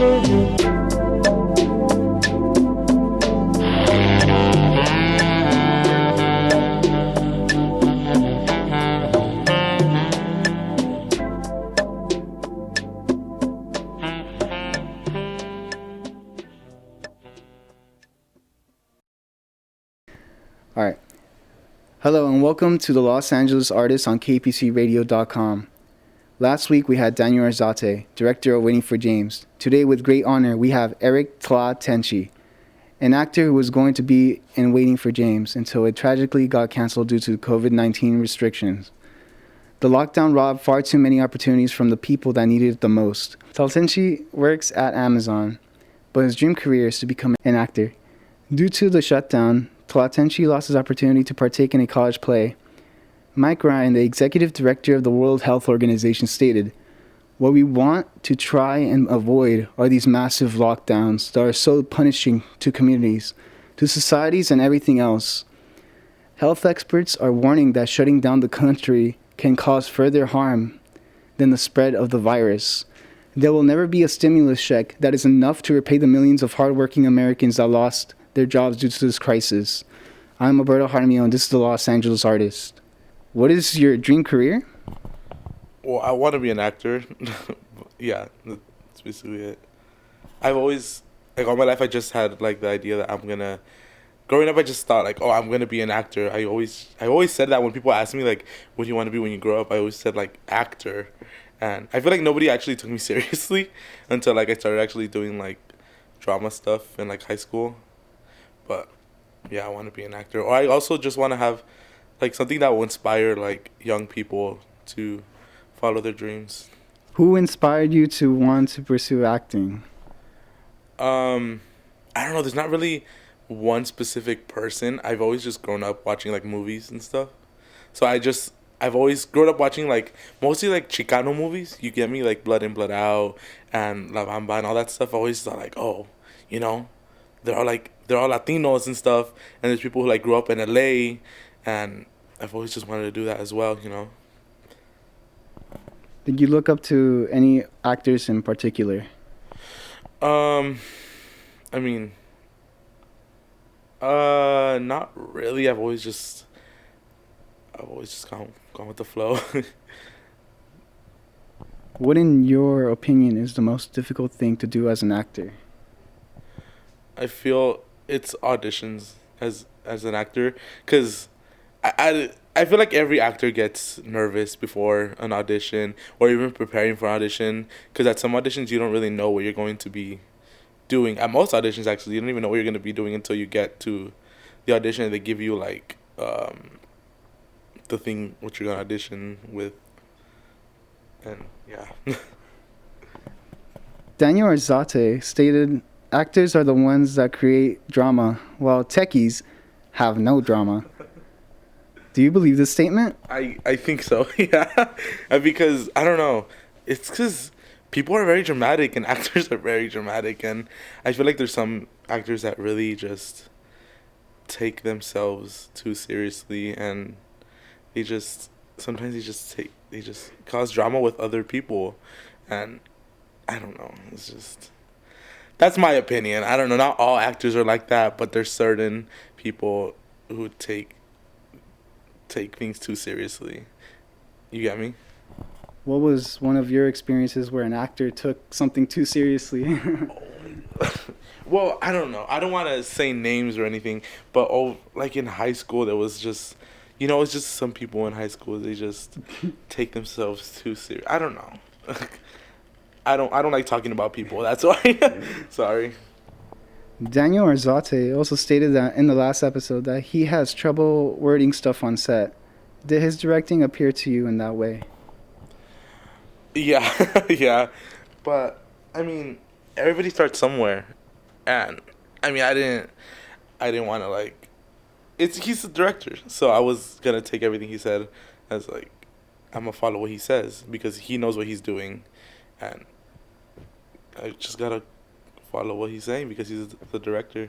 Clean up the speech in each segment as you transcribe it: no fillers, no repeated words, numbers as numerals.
All right. Hello and welcome to the Los Angeles Artist on kpcradio.com. Last week we had Daniel Arzate, director of Waiting for James. Today with great honor we have Erick Tlatenchi, an actor who was going to be in Waiting for James until it tragically got canceled due to COVID-19 restrictions. The lockdown robbed far too many opportunities from the people that needed it the most. Tlatenchi works at Amazon, but his dream career is to become an actor. Due to the shutdown, Tlatenchi lost his opportunity to partake in a college play. Mike Ryan, the executive director of the World Health Organization, stated, "What we want to try and avoid are these massive lockdowns that are so punishing to communities, to societies and everything else. Health experts are warning that shutting down the country can cause further harm than the spread of the virus. There will never be a stimulus check that is enough to repay the millions of hardworking Americans that lost their jobs due to this crisis. I'm Alberto Jaramillo, and this is the Los Angeles Artist." What is your dream career? Well, I want to be an actor. Yeah, that's basically it. I've always, like, all my life, I just had, like, the idea that growing up, I just thought, like, oh, I'm going to be an actor. I always said that when people ask me, like, what do you want to be when you grow up? I always said, like, actor. And I feel like nobody actually took me seriously until, like, I started actually doing, like, drama stuff in, like, high school. But, yeah, I want to be an actor. Or I also just want to have, like, something that will inspire, like, young people to follow their dreams. Who inspired you to want to pursue acting? I don't know. There's not really one specific person. I've always just grown up watching, like, movies and stuff. So I've always grown up watching, like, mostly, like, Chicano movies. You get me? Like, Blood In, Blood Out and La Bamba and all that stuff. I always thought, like, oh, you know, they're all Latinos and stuff, and there's people who, like, grew up in LA, and I've always just wanted to do that as well, you know. Did you look up to any actors in particular? I mean, not really. I've always just gone with the flow. What, in your opinion, is the most difficult thing to do as an actor? I feel it's auditions as an actor, because I feel like every actor gets nervous before an audition or even preparing for an audition, because at some auditions you don't really know what you're going to be doing. At most auditions, actually, you don't even know what you're going to be doing until you get to the audition and they give you, like, the thing what you're going to audition with. And yeah. Daniel Arzate stated, "Actors are the ones that create drama, while techies have no drama." Do you believe this statement? I think so, yeah. Because, I don't know, it's because people are very dramatic and actors are very dramatic, and I feel like there's some actors that really just take themselves too seriously, and they just cause drama with other people, and I don't know, it's just, that's my opinion. I don't know, not all actors are like that, but there's certain people who take things too seriously. You get me? What was one of your experiences where an actor took something too seriously? Well, I don't know. I don't want to say names or anything, but like in high school, there was just, it's just some people in high school, they just take themselves too serious. I don't know. I don't like talking about people. That's why. Sorry. Daniel Arzate also stated that in the last episode that he has trouble wording stuff on set. Did his directing appear to you in that way? Yeah, yeah. But, I mean, everybody starts somewhere. And, I mean, I didn't want to, like, he's the director. So I was going to take everything he said as, like, I'm going to follow what he says because he knows what he's doing. And I just got to follow what he's saying because he's the director.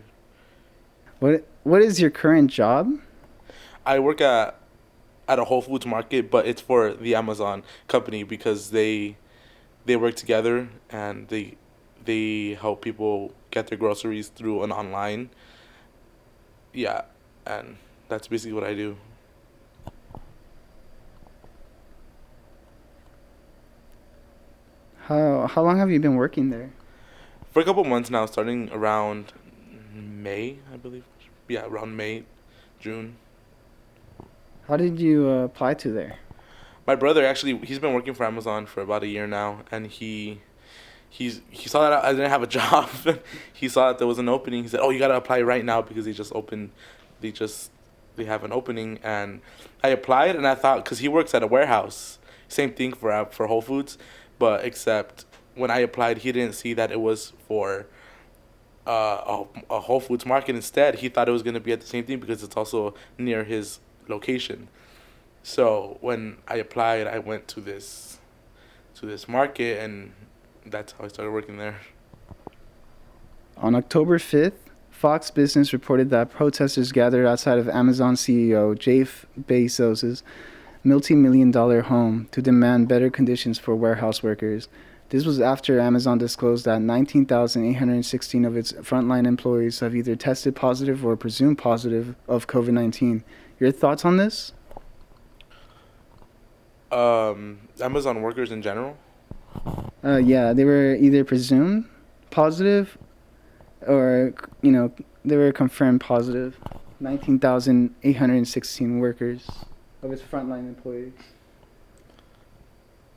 What is your current job? I work at a Whole Foods market, but it's for the Amazon company because they work together and they help people get their groceries through an online. Yeah, and that's basically what I do. How long have you been working there? For a couple months now, starting around May, I believe. Yeah, around May, June. How did you apply to there? My brother actually, he's been working for Amazon for about a year now, and he saw that I didn't have a job. He saw that there was an opening. He said, "Oh, you gotta apply right now because they just they have an opening." And I applied, and I thought because he works at a warehouse, same thing for Whole Foods, but except when I applied, he didn't see that it was for a Whole Foods market. Instead, he thought it was gonna be at the same thing because it's also near his location. So when I applied, I went to this market, and that's how I started working there. On October 5th, Fox Business reported that protesters gathered outside of Amazon CEO Jeff Bezos' multi-million-dollar home to demand better conditions for warehouse workers. This was after Amazon disclosed that 19,816 of its frontline employees have either tested positive or presumed positive of COVID-19. Your thoughts on this? Amazon workers in general. Yeah, they were either presumed positive or, they were confirmed positive. 19,816 workers of its frontline employees.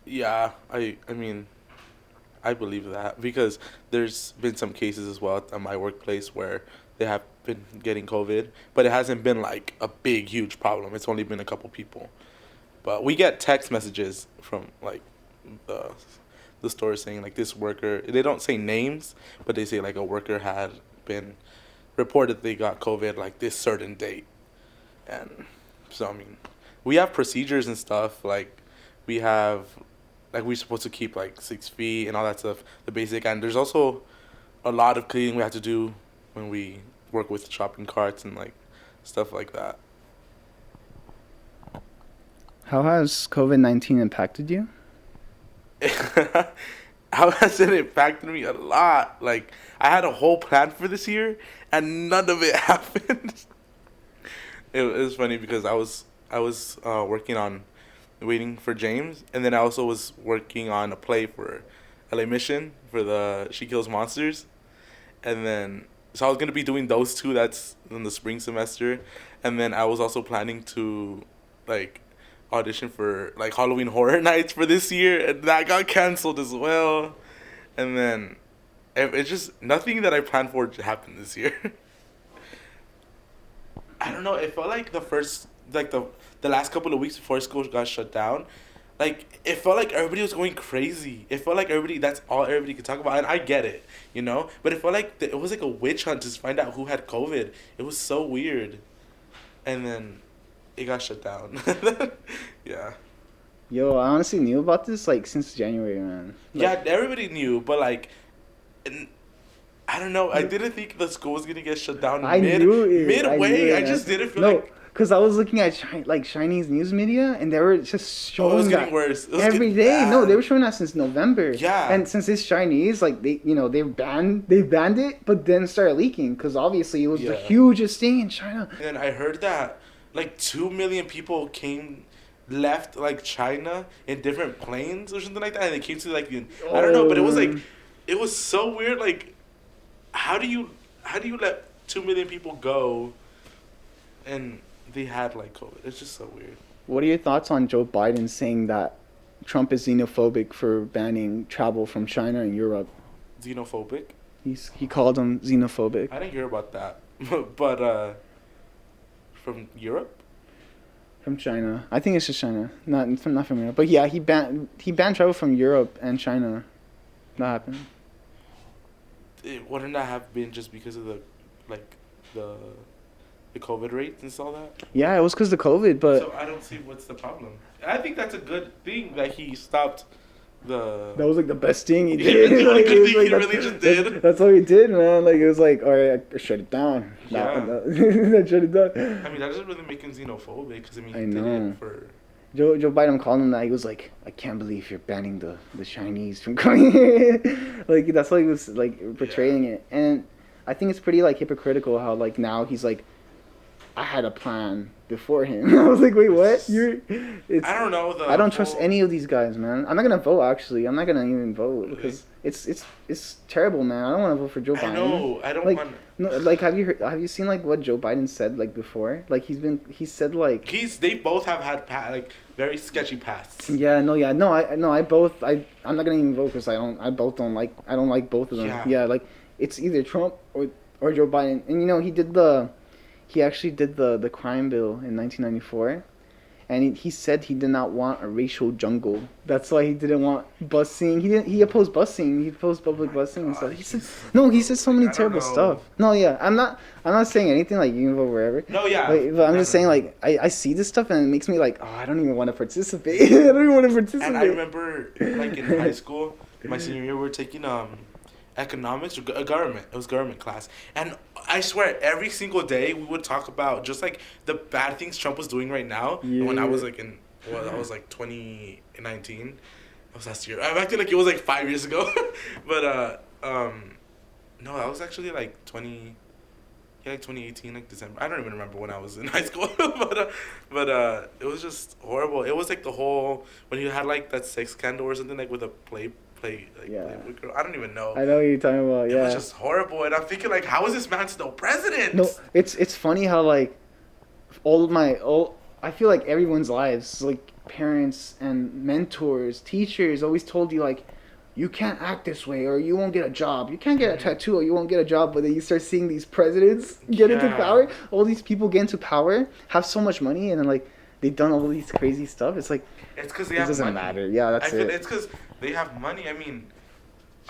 Yeah, I mean, I believe that because there's been some cases as well at my workplace where they have been getting COVID, but it hasn't been like a big, huge problem. It's only been a couple people. But we get text messages from like the the store saying like this worker. They don't say names, but they say like a worker had been reported they got COVID like this certain date, and so I mean, we have procedures and stuff like we have like we're supposed to keep like 6 feet and all that stuff, the basic, and there's also a lot of cleaning we have to do when we work with shopping carts and like stuff like that. How has COVID-19 impacted you? How has it impacted me? A lot. Like I had a whole plan for this year, and none of it happened. It was funny because I was working on waiting for James, and then I also was working on a play for LA Mission for the She Kills Monsters, and then so I was gonna be doing those two. That's in the spring semester, and then I was also planning to like audition for like Halloween Horror Nights for this year, and that got canceled as well. And then it's just nothing that I planned for to happen this year. I don't know. It felt like the last couple of weeks before school got shut down, like it felt like everybody was going crazy. It felt like everybody that's all everybody could talk about, and I get it, you know. But it felt like it was like a witch hunt to find out who had COVID. It was so weird, and then it got shut down. Yeah. Yo, I honestly knew about this like since January, man. Yeah, everybody knew, but like, and I don't know. I didn't think the school was gonna get shut down I knew it. midway. I Man. just didn't feel No, like. because I was looking at Chinese news media, and they were just Oh, it was showing getting that worse. It was every getting day. No, bad. they were showing that since November. Yeah. And since it's Chinese, like they banned it, but then started leaking because obviously it was the Yeah. hugest thing in China. And I heard that like 2 million people left like China in different planes or something like that, and they came to like I don't know, but it was so weird. Like, how do you let 2 million people go, and they had like COVID? It's just so weird. What are your thoughts on Joe Biden saying that Trump is xenophobic for banning travel from China and Europe? Xenophobic? He called him xenophobic. I didn't hear about that, but from Europe. From China. I think it's just China. Not from Europe. But yeah, he banned travel from Europe and China. That happened. Wouldn't that have been just because of the the COVID rates and all that? Yeah, it was because of the COVID, but So I don't see what's the problem. I think that's a good thing that he stopped the. that was like the best thing he Yeah, did. that's the only Like, good it was thing he like, really just did. That's all he did, man. Like it was like, all right, I shut it down. Yeah. That shut it down. I mean, that doesn't really make him xenophobic because I mean, he I did know. it for Joe Biden called him that. He was like, "I can't believe you're banning the Chinese from coming here." Like that's how he was like portraying it, and I think it's pretty like hypocritical how like now he's like, "I had a plan before him." I was like, "Wait, what? You're?" It's I don't know. I don't trust any of these guys, man. I'm not gonna vote. Actually, I'm not gonna even vote Really? because it's terrible, man. I don't want to vote for Joe Biden. I know. I don't Like, want. no, like have you seen like what Joe Biden said like before? Like he said like They both have had like very sketchy pasts. yeah I'm not gonna even vote because I don't like both of them. Yeah. Like it's either Trump or Joe Biden, and he actually did the crime bill in 1994. And he said he did not want a racial jungle. That's why he didn't want busing. He opposed busing. He opposed public busing and stuff. He said so many terrible stuff. No, yeah, I'm not saying anything like you can vote wherever. No, yeah. But I'm just saying like I see this stuff and it makes me like, oh, I don't even want to participate. I don't even want to participate. And I remember like in high school, my senior year, we were taking economics or government. It was government class, and I swear every single day we would talk about just like the bad things Trump was doing right now. Yeah. When I was like I was like 2019. That was last year. I'm acting like it was like 5 years ago, but no, that was actually like 2018, like December. I don't even remember when I was in high school, but it was just horrible. It was like the whole when you had like that sex scandal or something like with a Playboy girl. I don't even know. I know what you're talking about. Yeah, it was just horrible, and I'm thinking like, how is this man still president? No, it's funny how like I feel like everyone's lives, like parents and mentors, teachers, always told you like, you can't act this way or you won't get a job. You can't get a tattoo or you won't get a job. But then you start seeing these presidents get into power. All these people get into power, have so much money, and then like they've done all these crazy stuff. It's like it's because they have doesn't money. Matter. Yeah, that's it. It's because they have money. I mean,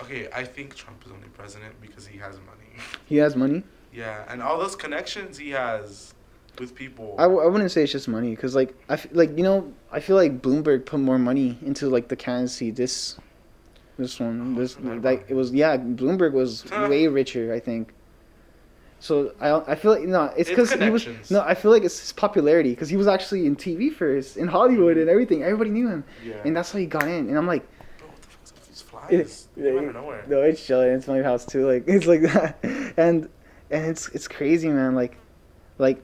okay, I think Trump is only president because he has money. He has money. Yeah, and all those connections he has with people. I wouldn't say it's just money because like I feel like Bloomberg put more money into like the candidacy this like it was Bloomberg was way richer I think. So I feel like it's because he was I feel like it's his popularity because he was actually in TV first in Hollywood and everything. Everybody knew him, and that's how he got in. And I'm like, bro, what the fuck is these flies? Out of nowhere. No, it's chilling. It's my house too. Like it's like that, and it's crazy, man. Like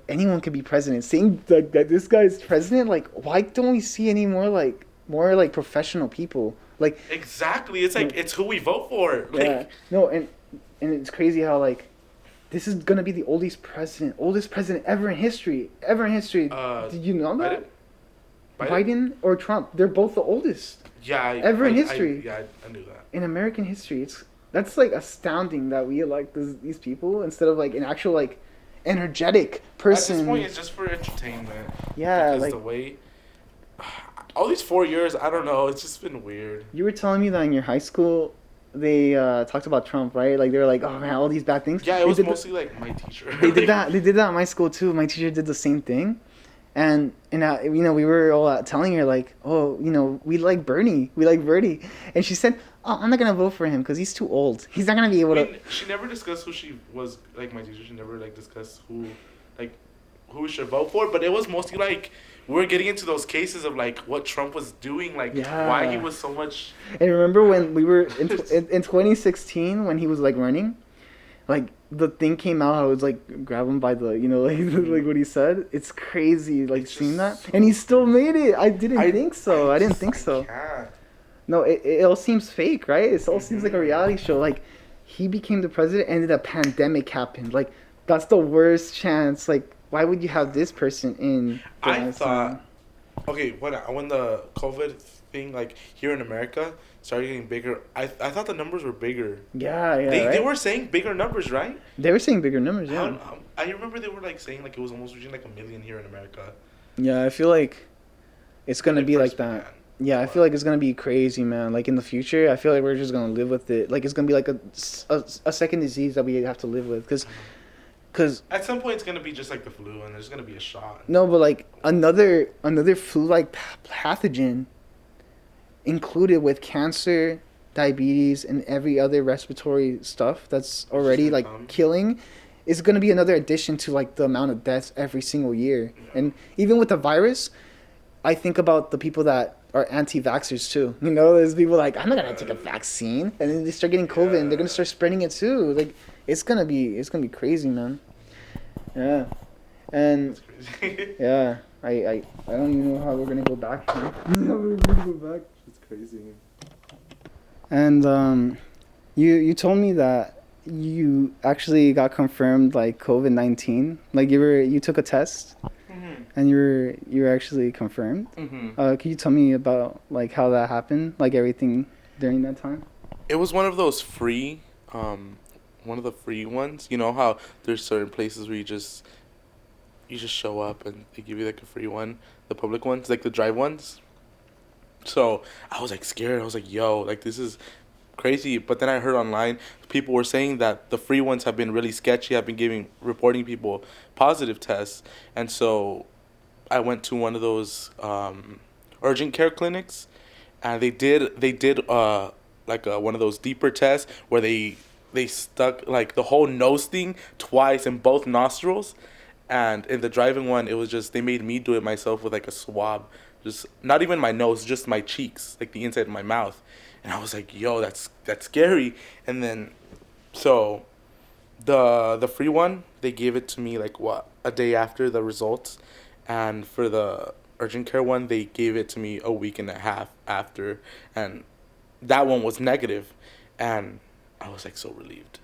anyone could be president. Seeing like that this guy's president, like why don't we see any more professional people? Like exactly, it's like it's who we vote for. Like, yeah, no, and it's crazy how like this is gonna be the oldest president ever in history. Did you know that? Biden or Trump? They're both the oldest. Yeah, ever in history. I knew that. In American history, that's like astounding that we elect these people instead of like an actual like energetic person. At this point, it's just for entertainment. Yeah, because like the way. All these 4 years, I don't know. It's just been weird. You were telling me that in your high school, they talked about Trump, right? Like they were like, "Oh man, all these bad things." Yeah, it was mostly like my teacher. They did that. They did that at my school too. My teacher did the same thing, and we were all telling her like, "Oh, we like Bernie. And she said, "Oh, I'm not gonna vote for him because he's too old. He's not gonna be able to." She never discussed who she was. Like my teacher, she never like discussed who we should vote for. But it was mostly like. We're getting into those cases of like what Trump was doing, like why he was so much. And remember when we were in 2016 when he was like running, like the thing came out how it was like grab him by the like what he said. It's crazy like seeing that, and he still made it. I didn't think so. No, it all seems fake, right? It all seems like a reality show. Like he became the president and then a pandemic happened. Like that's the worst chance. Like. Why would you have this person in? I thought, okay, when the COVID thing like here in America started getting bigger, I thought the numbers were bigger. Yeah, They were saying bigger numbers, right? They were saying bigger numbers, yeah. I remember they were like saying like it was almost reaching like 1 million here in America. Yeah, I feel like it's gonna be like that. Man. Yeah, I feel like it's gonna be crazy, man. Like in the future, I feel like we're just gonna live with it. Like it's gonna be like a second disease that we have to live with, because at some point it's gonna be just like the flu, and there's gonna be a shot. No, but like another flu-like pathogen included with cancer, diabetes, and every other respiratory stuff that's already like killing, is gonna be another addition to like the amount of deaths every single year. Yeah. And even with the virus, I think about the people that are anti-vaxxers too. You know, there's people like, I'm not gonna take a vaccine, and then they start getting COVID, and they're gonna start spreading it too. Like, it's gonna be crazy, man. Yeah, and That's crazy. yeah, I don't even know how we're gonna go back. How we're gonna go back. It's crazy. And you told me that you actually got confirmed like COVID-19. Like you took a test and you were actually confirmed. Can you tell me about like how that happened? Like everything during that time? It was one of those free, one of the free ones. You know how there's certain places where you just show up and they give you like a free one, the public ones, like the drive ones. So I was like scared. I was like, yo, like this is crazy. But then I heard online people were saying that the free ones have been really sketchy. Have been reporting people positive tests, and so I went to one of those urgent care clinics, and they did like one of those deeper tests where they stuck like the whole nose thing twice in both nostrils, and in the driving one it was just they made me do it myself with like a swab, just not even my nose, just my cheeks, like the inside of my mouth, and I was like, yo, that's scary. And then so the free one they gave it to me like what, a day after the results, and for the urgent care one they gave it to me a week and a half after, and that one was negative, and I was like so relieved.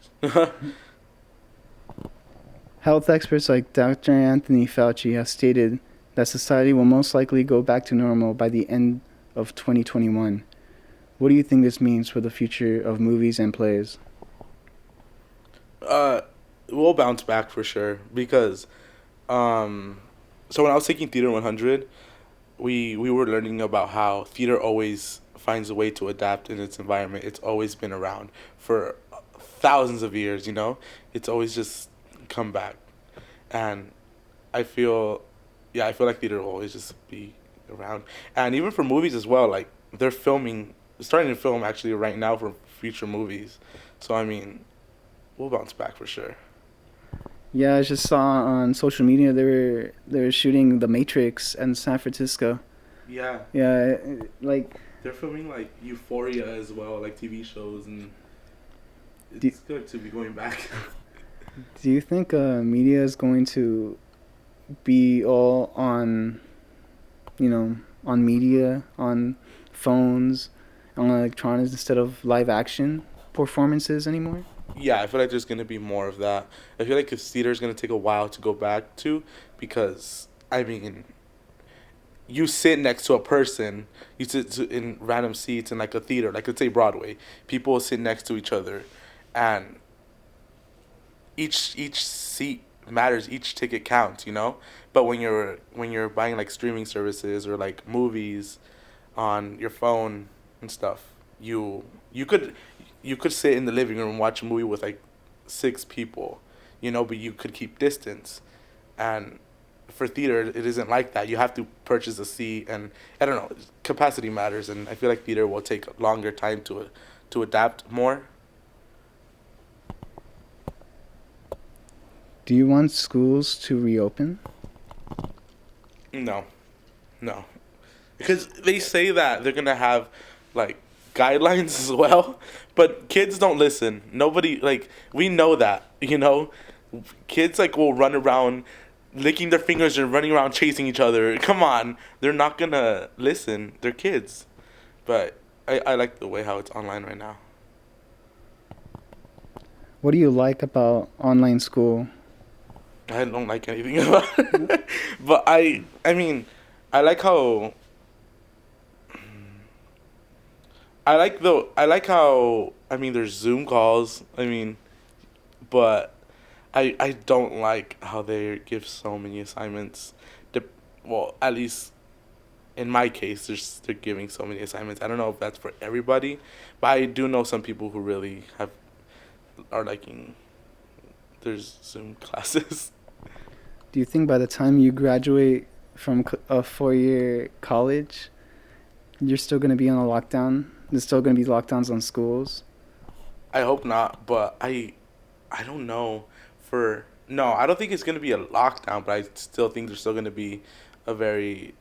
Health experts like Dr. Anthony Fauci have stated that society will most likely go back to normal by the end of 2021. What do you think this means for the future of movies and plays? uh we'll bounce back for sure because so when I was taking Theater 100, we were learning about how theater always finds a way to adapt in its environment. It's always been around for thousands of years, you know? It's always just come back. And I feel, yeah, I feel like theater will always just be around. And even for movies as well, like they're starting to film actually right now for future movies. So, I mean, we'll bounce back for sure. Yeah, I just saw on social media they were shooting The Matrix in San Francisco. Yeah. Yeah, like They're filming like Euphoria as well, like TV shows, and Do- it's good to be going back. do you think media is going to be all on, on media, on phones, on electronics instead of live action performances anymore? Yeah, I feel like there's gonna be more of that. I feel like the theater is gonna take a while to go back to, because I mean, you sit next to a person, you in random seats in like a theater, like let's say Broadway. People sit next to each other, and each seat matters, each ticket counts, you know. But when you're buying like streaming services or like movies on your phone and stuff, you could you could sit in the living room and watch a movie with like six people, you know, but you could keep distance. And for theater, it isn't like that. You have to purchase a seat, and I don't know, capacity matters, and I feel like theater will take a longer time to adapt more. Do you want schools to reopen? No, no, because they say that they're gonna have like guidelines as well, but kids don't listen. Nobody, like, we know that, you know, kids like will run around licking their fingers and running around chasing each other. Come on, they're not gonna listen. They're kids. But I like the way how it's online right now. What do you like about online school? I don't like anything about it. But I mean, I like how I like how, I mean, there's Zoom calls. I mean, but I don't like how they give so many assignments. Well, at least in my case, they're giving so many assignments. I don't know if that's for everybody, but I do know some people who really are liking there's Zoom classes. Do you think by the time you graduate from a 4-year college, you're still going to be on a lockdown? There's still going to be lockdowns on schools? I hope not, but I don't know. No, I don't think it's gonna be a lockdown, but I still think there's still gonna be a very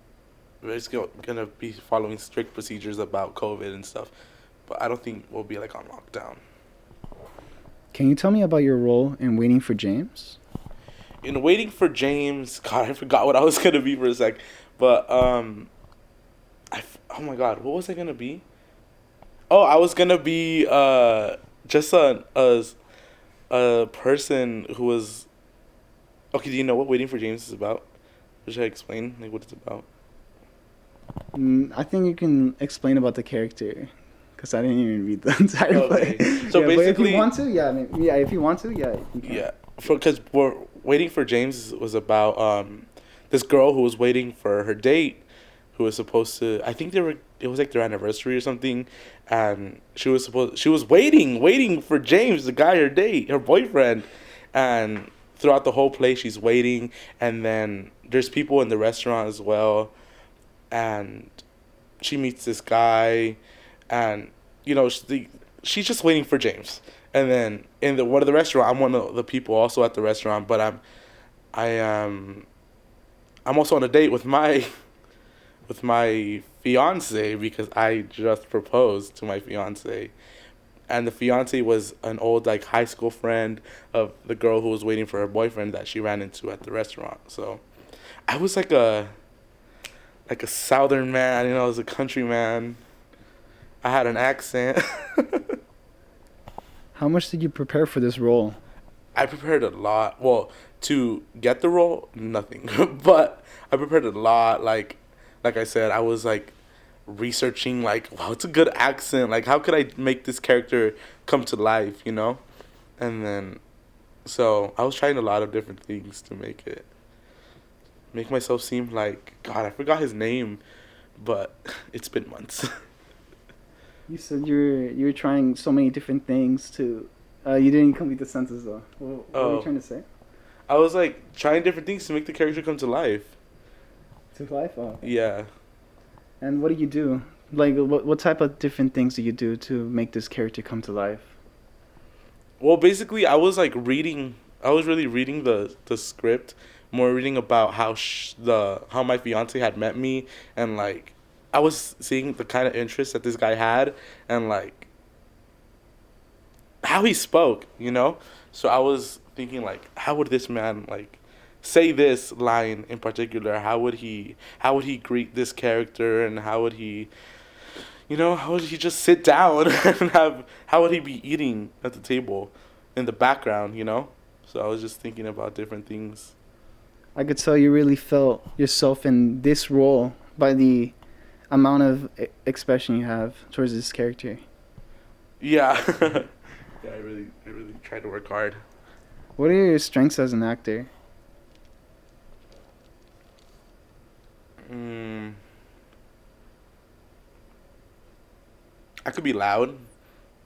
it's gonna be following strict procedures about COVID and stuff, but I don't think we'll be like on lockdown. Can you tell me about your role in Waiting for James? In Waiting for James, God, I forgot what I was gonna be for a sec, but oh my God, what was I gonna be? Oh, I was gonna be just a person who was. Okay, do you know what Waiting for James is about? Or should I explain like what it's about? I think you can explain about the character, because I didn't even read the entire play. Okay, so Yeah, but if basically, you want to, yeah, I mean, yeah, if you want to, yeah, you can. yeah, because we're Waiting for James was about this girl who was waiting for her date, who was supposed to. I think it was like their anniversary or something, and she was waiting for James, the guy her date, her boyfriend, and throughout the whole play she's waiting, and then there's people in the restaurant as well, and she meets this guy, and you know she's just waiting for James. And then in the one of the restaurant, I'm one of the people also at the restaurant, but I am I'm also on a date with my fiance because I just proposed to my fiance, and the fiance was an old like high school friend of the girl who was waiting for her boyfriend that she ran into at the restaurant. So I was like a southern man, you know, I was a country man. I had an accent. How much did you prepare for this role? I prepared a lot. Well, to get the role, nothing. But I prepared a lot. Like I said, I was like researching like, wow, it's a good accent. Like, how could I make this character come to life, you know? And then, so I was trying a lot of different things to make myself seem like, God, I forgot his name, but it's been months. You said you were trying so many different things to. You didn't complete the sentence though. What were you trying to say? I was like trying different things to make the character come to life. To life? Oh. Yeah. And what do you do? Like, what type of different things do you do to make this character come to life? Well, basically, I was like reading. I was really reading the script, more reading about how my fiance had met me, and like I was seeing the kind of interest that this guy had, and like how he spoke, you know. So I was thinking like, how would this man like say this line in particular? How would he greet this character, and how would he, you know, how would he just sit down and how would he be eating at the table in the background, you know? So I was just thinking about different things. I could tell you really felt yourself in this role by the amount of expression you have towards this character. Yeah. Yeah, I really tried to work hard. What are your strengths as an actor? I could be loud,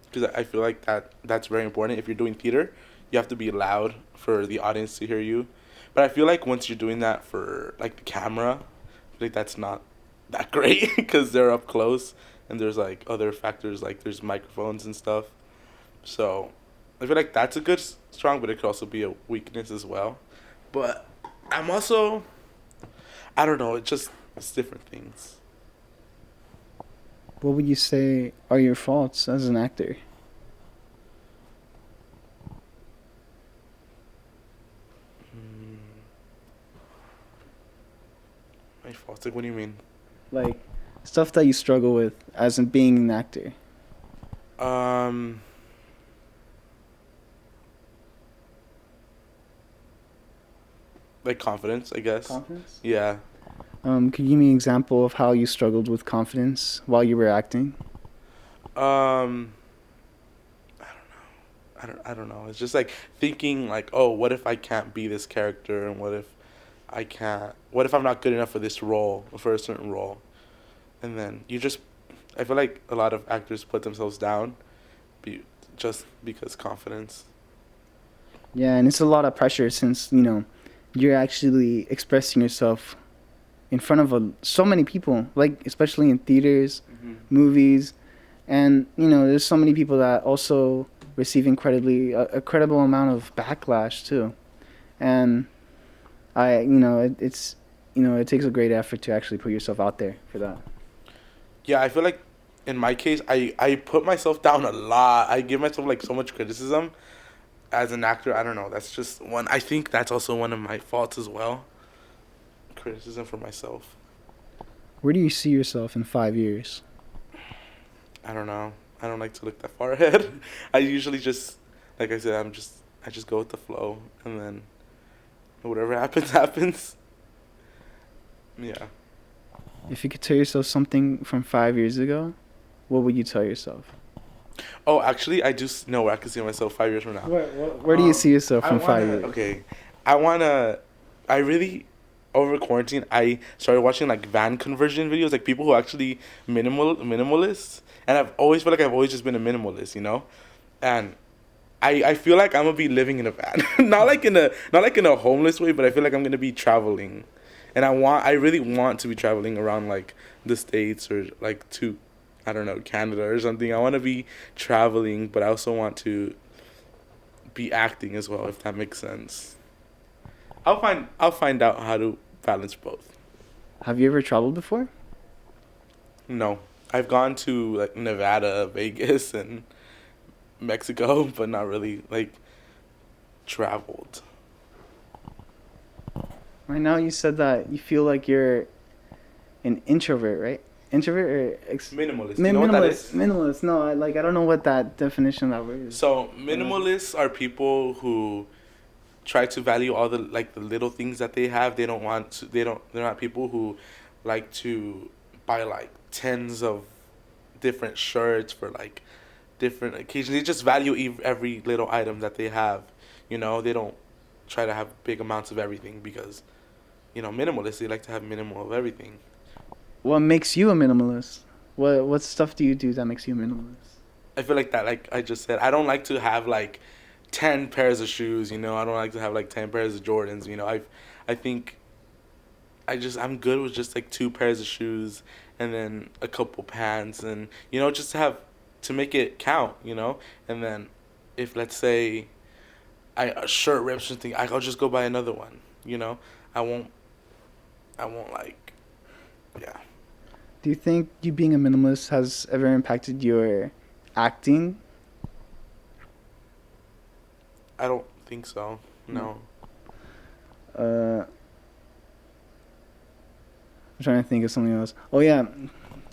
because I feel like that's very important. If you're doing theater, you have to be loud for the audience to hear you. But I feel like once you're doing that for like the camera, I feel like that's not that great because they're up close, and there's like other factors, like there's microphones and stuff. So I feel like that's a good strong, but it could also be a weakness as well. But I'm also, I don't know, it's different things. What would you say are your faults as an actor? My faults, like what do you mean? Like, stuff that you struggle with as in being an actor. Like confidence, I guess. Confidence? Yeah. Could you give me an example of how you struggled with confidence while you were acting? I don't know. It's just like thinking like, oh, what if I can't be this character, and what if I'm not good enough for this role, for a certain role, and then I feel like a lot of actors put themselves down, just because confidence. Yeah, and it's a lot of pressure since, you're actually expressing yourself in front of so many people, like especially in theaters, movies, and there's so many people that also receive a credible amount of backlash too, and it's it takes a great effort to actually put yourself out there for that. Yeah, I feel like in my case, I put myself down a lot. I give myself like so much criticism as an actor. I don't know. That's just one. I think that's also one of my faults as well. Criticism for myself. Where do you see yourself in 5 years? I don't know. I don't like to look that far ahead. I usually just, like I said, I just go with the flow, and then whatever happens, happens. Yeah. If you could tell yourself something from 5 years ago, what would you tell yourself? Oh, actually, I do know where I can see myself 5 years from now. Where do you see yourself from 5 years? Okay, I really, over quarantine, I started watching like van conversion videos, like people who actually minimalists, and I've always felt like I've always just been a minimalist, and I feel like I'm gonna be living in a van, not like in a homeless way, but I feel like I'm gonna be traveling, and I really want to be traveling around like the States or like to, I don't know, Canada or something. I want to be traveling, but I also want to be acting as well, if that makes sense. I'll find out how to balance both. Have you ever traveled before? No, I've gone to like Nevada, Vegas, and Mexico, but not really like traveled. Right now, you said that you feel like you're an introvert, right? Introvert or Minimalist. You know what that is? Minimalist. No, I don't know what that definition of that word is. So minimalists are people who try to value all the like the little things that they have. They don't want to. They're not people who like to buy like tens of different shirts for like different occasions. They just value every little item that they have. They don't try to have big amounts of everything because, minimalists, they like to have minimal of everything. What makes you a minimalist? What stuff do you do that makes you a minimalist? I feel like that, like I just said, I don't like to have like 10 pairs of shoes, I don't like to have like 10 pairs of Jordans, I think I'm good with just like 2 pairs of shoes and then a couple pants and, just to make it count, and then if let's say a shirt rips or something, I'll just go buy another one, I won't like, yeah. Do you think you being a minimalist has ever impacted your acting? I don't think so. No. I'm trying to think of something else. Oh yeah,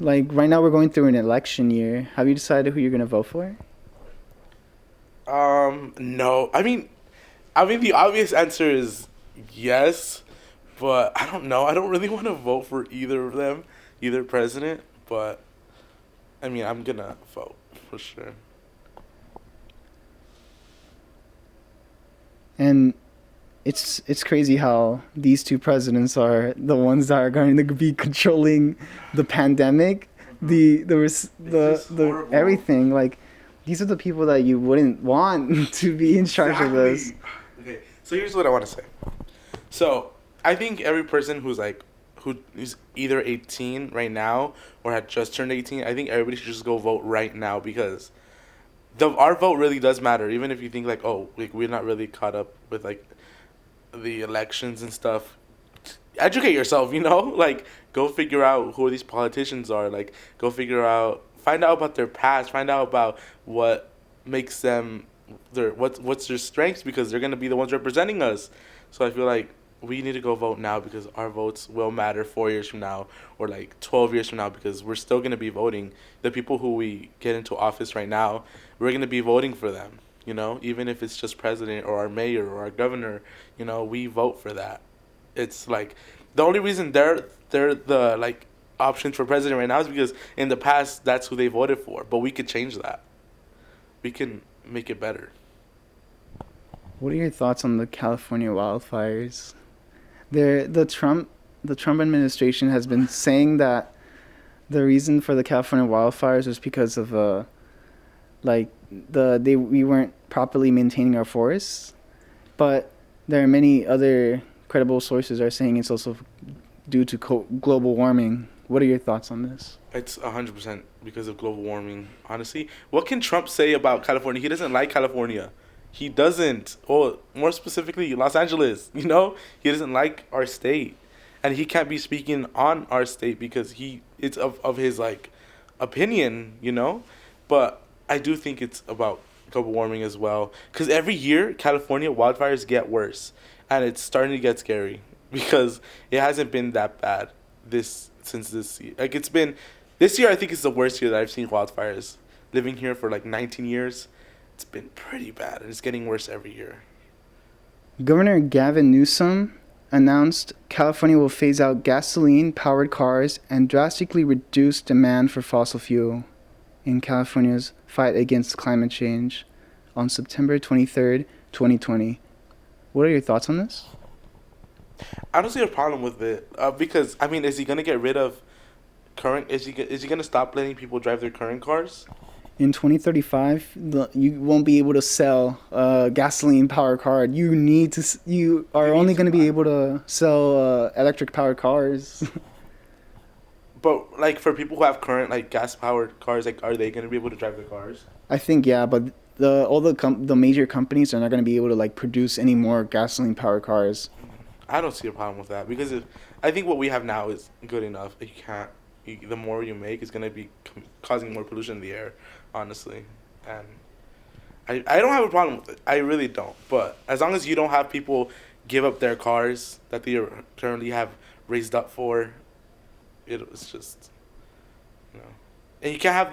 like right now we're going through an election year. Have you decided who you're gonna vote for? No. I mean the obvious answer is yes, but I don't know. I don't really want to vote for either of them, either president, but I mean, I'm gonna vote for sure. And it's crazy how these two presidents are the ones that are going to be controlling the pandemic, the everything. Like, these are the people that you wouldn't want to be in charge of this. Okay, so here's what I want to say. So I think every person who is either 18 right now or had just turned 18, I think everybody should just go vote right now because our vote really does matter. Even if you think like, oh, like we're not really caught up with like the elections and stuff, educate yourself. Like go figure out who these politicians are. Like go find out about their past, find out about what makes them what's their strengths because they're gonna be the ones representing us. So I feel like we need to go vote now because our votes will matter 4 years from now or like 12 years from now because we're still going to be voting. The people who we get into office right now, we're going to be voting for them, even if it's just president or our mayor or our governor, we vote for that. It's like the only reason they're the like options for president right now is because in the past that's who they voted for, but we could change that. We can make it better. What are your thoughts on the California wildfires? The Trump administration has been saying that the reason for the California wildfires was because of we weren't properly maintaining our forests, but there are many other credible sources are saying it's also due to global warming. What are your thoughts on this? It's 100% because of global warming. Honestly, what can Trump say about California? He doesn't like California. He doesn't. Or more specifically, Los Angeles. He doesn't like our state. and he can't be speaking on our state because it's of his like opinion, you know. But I do think it's about global warming as well, because every year California wildfires get worse, and it's starting to get scary because it hasn't been that bad since this year. Like, it's been this year, I think is the worst year that I've seen wildfires. Living here for like 19 years, it's been pretty bad, and it's getting worse every year. Governor Gavin Newsom announced California will phase out gasoline-powered cars and drastically reduce demand for fossil fuel in California's fight against climate change on September 23rd, 2020. What are your thoughts on this? I don't see a problem with it because, I mean, is he gonna get rid of is he gonna stop letting people drive their current cars? In 2035, you won't be able to sell a gasoline-powered car. You are only going to be able to sell electric-powered cars. But like, for people who have current like gas-powered cars, like, are they gonna be able to drive their cars? I think, yeah, but all the major companies are not going to be able to like produce any more gasoline-powered cars. I don't see a problem with that because I think what we have now is good enough. You can't. The more you make is gonna be causing more pollution in the air, honestly, and I don't have a problem with it. I really don't. But as long as you don't have people give up their cars that they currently have raised up for, it's just, you know, and you can't have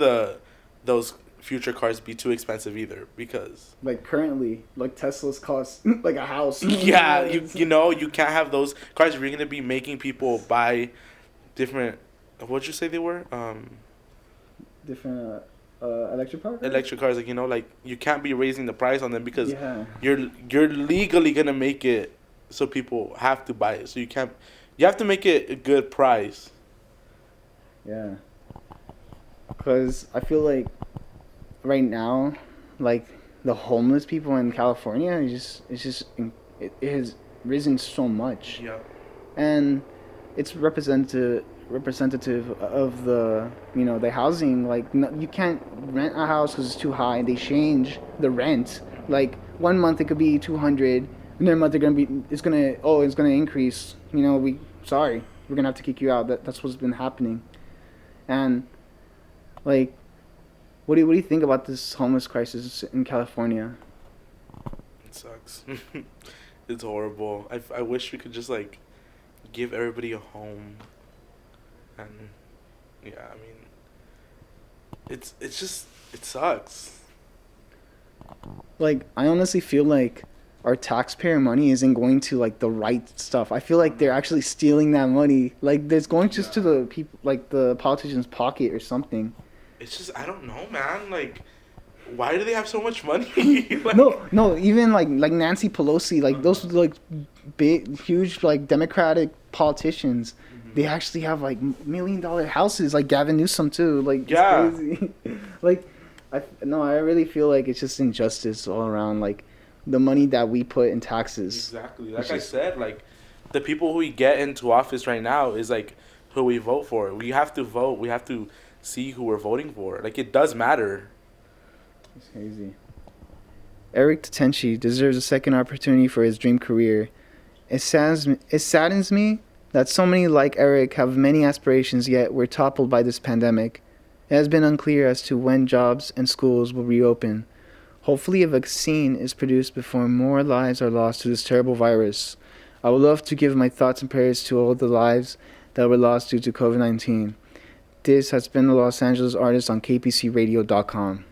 those future cars be too expensive either, because like currently, like Teslas cost like a house. Yeah, you know, you can't have those cars. You're gonna be making people buy different. What'd you say they were? Different electric cars. Electric cars, like, you know, like, you can't be raising the price on them because yeah. you're legally gonna make it so people have to buy it. So you have to make it a good price. Yeah. Because I feel like right now, like the homeless people in California, it has risen so much. Yeah. And it's representative of the, you know, the housing. Like, no, you can't rent a house because it's too high. They change the rent. Like, 1 month it could be 200, and then month it's gonna increase. You know, we're gonna have to kick you out. That's what's been happening. And like, what do you think about this homeless crisis in California? It sucks. It's horrible. I wish we could just like give everybody a home. And yeah, I mean, it's just, it sucks. Like, I honestly feel like our taxpayer money isn't going to like the right stuff. I feel like they're actually stealing that money. Like, there's going just to the people, like the politicians' pocket or something. It's just, I don't know, man. Like, why do they have so much money? Like, no, even like Nancy Pelosi, like those like big, huge like Democratic politicians. They actually have like $1 million houses, like Gavin Newsom too. Like, yeah, it's crazy. Like, I really feel like it's just injustice all around. Like, the money that we put in taxes. Exactly. Like I said, like, the people who we get into office right now is like who we vote for. We have to vote. We have to see who we're voting for. Like, it does matter. It's crazy. Erick Tlatenchi deserves a second opportunity for his dream career. It saddens me that so many like Erick have many aspirations yet were toppled by this pandemic. It has been unclear as to when jobs and schools will reopen. Hopefully a vaccine is produced before more lives are lost to this terrible virus. I would love to give my thoughts and prayers to all the lives that were lost due to COVID-19. This has been the Los Angeles Artist on KPCRadio.com.